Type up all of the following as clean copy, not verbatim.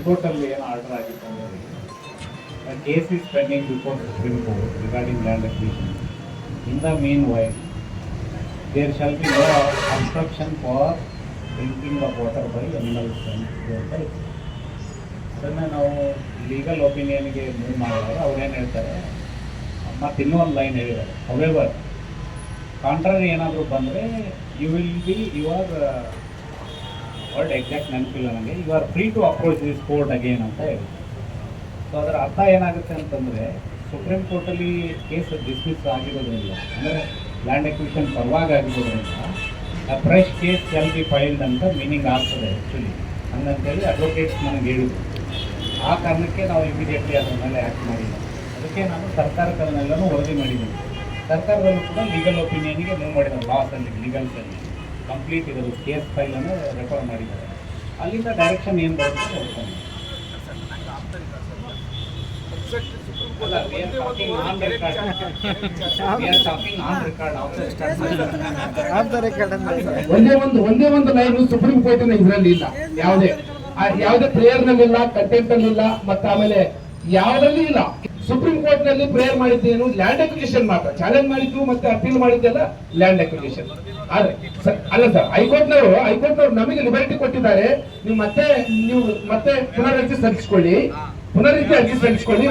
ಹೈಕೋರ್ಟಲ್ಲಿ ಏನು ಆರ್ಡರ್ ಆಗಿತ್ತು ಅಂದರೆ case is pending before supreme court regarding land acquisition. In the meanwhile there shall be no obstruction for drinking of water by animals ಅಂತ ಇತ್ತು. ಅದನ್ನು ನಾವು legal ಒಪಿನಿಯನ್ಗೆ move ಮಾಡಿದಾಗ ಅವ್ರೇನು ಹೇಳ್ತಾರೆ, ಮತ್ತು ಇನ್ನೊಂದು ಲೈನ್ ಹೇಳಿದ್ದಾರೆ, ಹವೆವರ್ ಕಾಂಟ್ರರಿ ಏನಾದರೂ ಬಂದರೆ you will be your word exact ನೆನಪಿಲ್ಲ ನನಗೆ, you are free to approach this court again ಅಂತ ಹೇಳಿ. ಸೊ ಅದರ ಅರ್ಥ ಏನಾಗುತ್ತೆ ಅಂತಂದರೆ, ಸುಪ್ರೀಂ ಕೋರ್ಟಲ್ಲಿ ಕೇಸ್ ಡಿಸ್ಮಿಸ್ ಆಗಿರೋದ್ರಿಂದ, ಅಂದರೆ ಲ್ಯಾಂಡ್ ಎಕ್ವಿಷನ್ ಪರವಾಗಿ ಆಗಿರೋದ್ರಿಂದ fresh case shall be filed ಅಂತ ಮೀನಿಂಗ್ ಆಗ್ತದೆ ಆ್ಯಕ್ಚುಲಿ. ಹಂಗಂತೇಳಿ ಅಡ್ವೊಕೇಟ್ಸ್ ನನಗೆ ಹೇಳಿದ್ರು. ಆ ಕಾರಣಕ್ಕೆ ನಾವು ಇಮಿಡಿಯೇಟ್ಲಿ ಅದರ ಮೇಲೆ ಆ್ಯಕ್ಟ್ ಮಾಡಿದ್ವಿ. ಅದಕ್ಕೆ ನಾನು ಸರ್ಕಾರಗಳನ್ನೆಲ್ಲನೂ ವರದಿ ಮಾಡಿದ್ದೀನಿ. ಸರ್ಕಾರದಲ್ಲೂ ಕೂಡ ಲೀಗಲ್ ಒಪಿನಿಯನ್ಗೆ ಮೂವ್ ಮಾಡಿದ್ದಾರೆ, ಲಾಸಲ್ಲಿ ಲೀಗಲ್ಸಲ್ಲಿ ಕಂಪ್ಲೀಟ್ ಇರೋದು ಕೇಸ್ ಫೈಲನ್ನು ರೆಫರ್ ಮಾಡಿದ್ದಾರೆ. ಅಲ್ಲಿಂದ ಡೈರೆಕ್ಷನ್ ಏನು ಬರುತ್ತೆ ನೋಡ್ಕೊಂಡು ಒಂದೇ ಒಂದು ಲೈನ್ ಸುಪ್ರೀಂ ಕೋರ್ಟಿನ ಇದರಲ್ಲಿ ಇಲ್ಲ, ಯಾವುದೇ ಪ್ರೇಯರ್ ನಲ್ಲಿಲ್ಲ, ಕಂಟೆಂಟ್ ಅಲ್ಲಿಲ್ಲ, ಮತ್ತೆ ಆಮೇಲೆ ಯಾವುದರಲ್ಲಿ ಇಲ್ಲ. ಸುಪ್ರೀಂ ಕೋರ್ಟ್ ನಲ್ಲಿ ಪ್ರೇಯರ್ ಮಾಡಿದ್ದೇನು ಲ್ಯಾಂಡ್ ಅಕ್ವಿಸಿಷನ್ ಮಾತ್ರ ಚಾಲೆಂಜ್ ಮಾಡಿದ್ದು, ಮತ್ತೆ ಅಪೀಲ್ ಮಾಡಿದ್ದೆಲ್ಲ ಲ್ಯಾಂಡ್ ಅಕ್ವಿಸಿಷನ್. ಅಲ್ಲ ಸರ್, ಹೈಕೋರ್ಟ್ನವರು ನಮಗೆ ಲಿಬರ್ಟಿ ಕೊಟ್ಟಿದ್ದಾರೆ, ನೀವು ಮತ್ತೆ ಪುನರರ್ಜಿ ಸಲ್ಲಿಸ್ಕೊಳ್ಳಿ,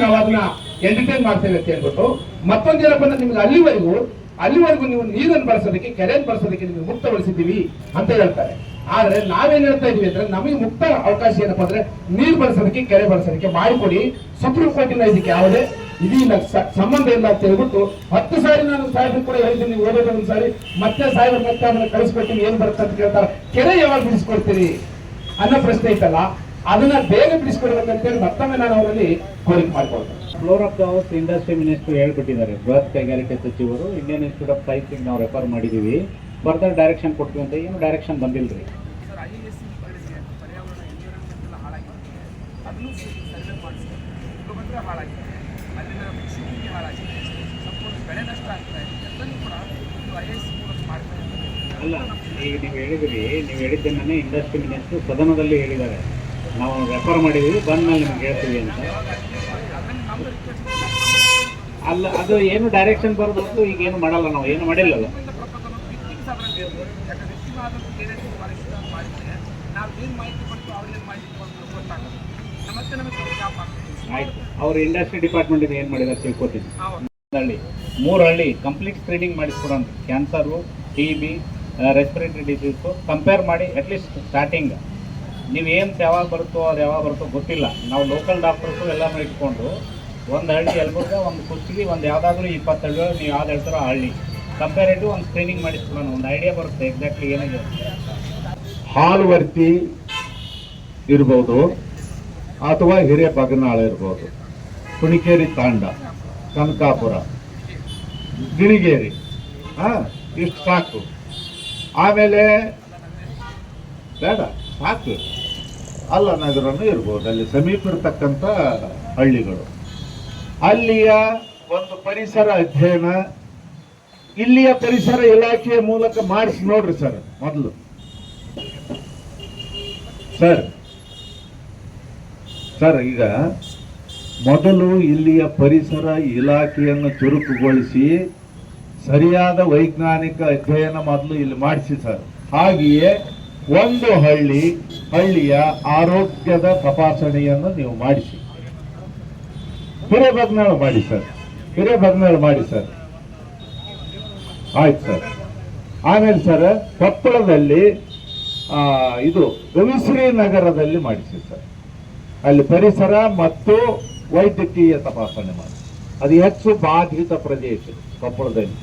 ನಾವು ಅದನ್ನ ಎಂಟರ್ಟೈನ್ ಮಾಡ್ತೇವೆ ಅಂತ ಹೇಳ್ಬಿಟ್ಟು ಮತ್ತೊಂದೇನಪ್ಪ, ನಿಮ್ಗೆ ಅಲ್ಲಿವರೆಗೂ ನೀವು ನೀರನ್ನು ಬಳಸೋದಕ್ಕೆ, ಕೆರೆಯನ್ನು ಬಳಸೋದಕ್ಕೆ ನಿಮಗೆ ಮುಕ್ತಗೊಳಿಸಿದ್ದೀವಿ ಅಂತ ಹೇಳ್ತಾರೆ. ಆದ್ರೆ ನಾವೇನ್ ಹೇಳ್ತಾ ಇದೀವಿ ಅಂದ್ರೆ, ನಮಗೆ ಮುಕ್ತ ಅವಕಾಶ ಏನಪ್ಪಾ ಅಂದ್ರೆ ನೀರು ಬಳಸೋದಕ್ಕೆ, ಕೆರೆ ಬಳಸೋದಕ್ಕೆ ಮಾಡಿಕೊಡಿ. ಸುಪ್ರೀಂ ಕೋರ್ಟಿನ ಇದಕ್ಕೆ ಯಾವುದೇ ಇದೀನ ಸಂಬಂಧ ಇಲ್ಲ ಅಂತ ಹೇಳ್ಬಿಟ್ಟು 10 ಸಾರಿ ನಾನು ಸಾಹೇಬ್ ಕೂಡ ಹೇಳಿದ್ದೀನಿ, ನೀವು ಓದೋದು ಒಂದು ಸಾರಿ ಮತ್ತೆ ಸಾಹೇಬ್ ಮತ್ತೆ ಅದನ್ನ ಕಳಿಸ್ಕೊಡ್ತೀನಿ, ಏನ್ ಬರುತ್ತೆ ಅಂತ ಕೇಳ್ತಾರೆ. ಕೆರೆ ಯಾವಾಗ ಬಿಡಿಸ್ಕೊಡ್ತೀರಿ ಅನ್ನೋ ಪ್ರಶ್ನೆ ಐತಲ್ಲ, ಅದನ್ನ ಬೇಗ ಬಿಡಿಸ್ಕೊಡ್ಬೇಕಂತೇಳಿ ಮತ್ತೊಮ್ಮೆ ನಾನು ಅವರಲ್ಲಿ ಕೋರಿಕೆ ಮಾಡ್ಕೊಳ್ತೇನೆ. Floor of the house industry minister ಹೇಳ್ಬಿಟ್ಟಿದ್ದಾರೆ, ಬೃಹತ್ ಕೈಗಾರಿಕೆ ಸಚಿವರು ಇಂಡಿಯನ್ ಇನ್ಸ್ಟಿಟ್ಯೂಟ್ ಆಫ್ ಸೈನ್ಸಿಗೆ ನಾವು ರೆಫರ್ ಮಾಡಿದ್ದೀವಿ, ಫರ್ದರ್ ಡೈರೆಕ್ಷನ್ ಕೊಡ್ತೀವಿ ಅಂತ. ಏನು ಡೈರೆಕ್ಷನ್ ಬಂದಿಲ್ಲ ರೀ. ಅಲ್ಲ, ಈಗ ನೀವು ಹೇಳಿದ್ದನ್ನೇ ಇಂಡಸ್ಟ್ರಿ ಮಿನಿಸ್ಟರ್ ಸದನದಲ್ಲಿ ಹೇಳಿದ್ದಾರೆ, ನಾವು ರೆಫರ್ ಮಾಡಿದ್ದೀವಿ, ಬಂದ್ಮೇಲೆ ನಿಮ್ಗೆ ಹೇಳ್ತೀವಿ ಅಂತ. ಅಲ್ಲ, ಅದು ಏನು ಡೈರೆಕ್ಷನ್ ಬರೋದು ಈಗ ಏನು ಮಾಡಲ್ಲ, ನಾವು ಏನು ಮಾಡಿಲ್ಲಲ್ಲ. ಆಯ್ತು, ಅವ್ರ ಇಂಡಸ್ಟ್ರಿ ಡಿಪಾರ್ಟ್ಮೆಂಟ್ ಏನು ಮಾಡಿದ್ದಾರೆ ತಿಳ್ಕೊತೀನಿ. 3 ಹಳ್ಳಿ ಕಂಪ್ಲೀಟ್ ಸ್ಕ್ರೀನಿಂಗ್ ಮಾಡಿಸ್ಕೊಡೋಣ, cancer, TB, respiratory disease compare ಮಾಡಿ. ಅಟ್ಲೀಸ್ಟ್ ಸ್ಟಾರ್ಟಿಂಗ್ ನೀವು ಏನು ಯಾವಾಗ ಬರುತ್ತೋ ಗೊತ್ತಿಲ್ಲ. ನಾವು ಲೋಕಲ್ ಡಾಕ್ಟರ್ಸು ಎಲ್ಲನೂ ಇಟ್ಕೊಂಡು ಒಂದು ಹಳ್ಳಿ ಯಲಬುರ್ಗ, ಒಂದು ಕುಷ್ಟಗಿ, ಒಂದು ಯಾವುದಾದ್ರೂ 20 ಹಳ್ಳಿಗಳು ನೀವು ಯಾವ್ದು ಹೇಳ್ತಾರೋ ಆ ಹಳ್ಳಿ ಕಂಪೇರೇಟಿವ್ ಒಂದು ಸ್ಕ್ರೀನಿಂಗ್ ಮಾಡಿಸ್ಕೊಳ್ಳೋಣ, ಒಂದು ಐಡಿಯಾ ಬರುತ್ತೆ ಎಕ್ಸಾಕ್ಟ್ಲಿ ಏನಿದೆ. ಹಾಲುವರ್ತಿ ಇರ್ಬೋದು, ಅಥವಾ ಹಿರೇಬಗನಾಳ ಇರ್ಬೋದು, ಕುಣಿಕೇರಿ ತಾಂಡ, ಕನಕಾಪುರ, ಗಿಣಿಗೇರಿ, ಇಷ್ಟು ಸಾಕು. ಆಮೇಲೆ ಬೇಡ ಸಾಕು, ಅಲ್ಲ ನಗರನು ಇರ್ಬೋದು, ಅಲ್ಲಿ ಸಮೀಪ ಇರತಕ್ಕಂಥ ಹಳ್ಳಿಗಳು. ಅಲ್ಲಿಯ ಒಂದು ಪರಿಸರ ಅಧ್ಯಯನ ಇಲ್ಲಿಯ ಪರಿಸರ ಇಲಾಖೆಯ ಮೂಲಕ ಮಾಡಿಸಿ ನೋಡ್ರಿ ಸರ್. ಮೊದಲು ಸರ್ ಈಗ ಮೊದಲು ಇಲ್ಲಿಯ ಪರಿಸರ ಇಲಾಖೆಯನ್ನು ಚುರುಕುಗೊಳಿಸಿ ಸರಿಯಾದ ವೈಜ್ಞಾನಿಕ ಅಧ್ಯಯನ ಮೊದಲು ಇಲ್ಲಿ ಮಾಡಿಸಿ ಸರ್. ಹಾಗೆಯೇ ಒಂದು ಹಳ್ಳಿಯ ಆರೋಗ್ಯದ ತಪಾಸಣೆಯನ್ನು ನೀವು ಮಾಡಿಸಿ. ಹಿರೇಬಗ್ನಾಳು ಮಾಡಿ ಸರ್. ಆಯ್ತು ಸರ್. ಆಮೇಲೆ ಸರ್, ಕೊಪ್ಪಳದಲ್ಲಿ ಇದು ಗವಿಶ್ರೀ ನಗರದಲ್ಲಿ ಮಾಡಿಸಿ ಸರ್. ಅಲ್ಲಿ ಪರಿಸರ ಮತ್ತು ವೈದ್ಯಕೀಯ ತಪಾಸಣೆ ಮಾಡಿ. ಅದು ಹೆಚ್ಚು ಬಾಧಿತ ಪ್ರದೇಶ ಕೊಪ್ಪಳದಲ್ಲಿ.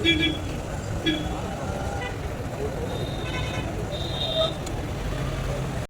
ಸರ್